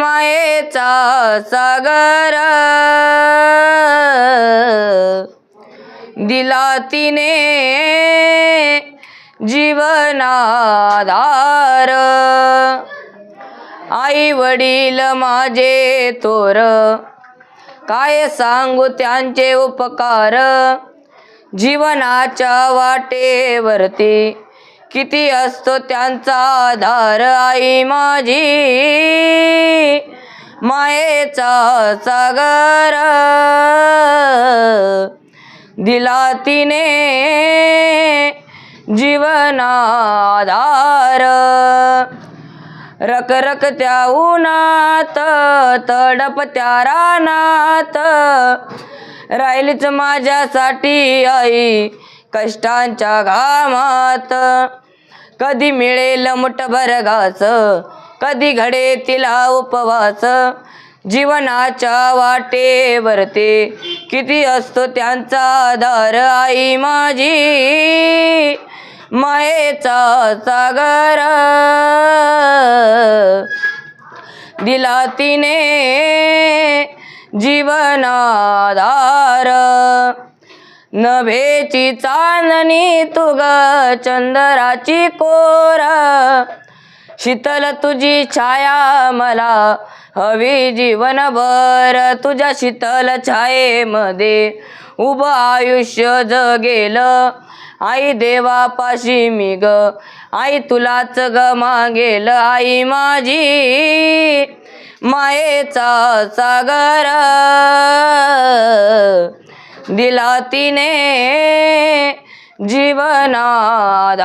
मायेचा सागर दिला तिने जीवनाधार। आई वडील माझे थोर, काय सांगू त्यांचे उपकार। जीवनाच्या वाटेवरती किती असतो त्यांचा आधार। आई माझी मायेचा सागर दिला तिने जीवनाधार। रखरखत्या उन्हात तडपत्या रानात राहिलीच माझ्यासाठी आई कष्टांच्या घामात। कधी मिळेल मुठभर घास, कधी घडे तिला उपवास। जीवनाच्या वाटेवरती किती असतो त्यांचा आधार। आई माझी मायेचा सागर दिला तिने जीवनाधार। नभेची चांदणी तुग चंद्राची कोर, शीतल तुझी छाया मला हवी जीवनभर। तुझ्या शीतल छायेमध्ये उभं आयुष्य जगेल। आई देवापाशी मी ग आई तुलाच ग मागेल। आई माझी मायेचा सागर दिला तिने जीवनाधार।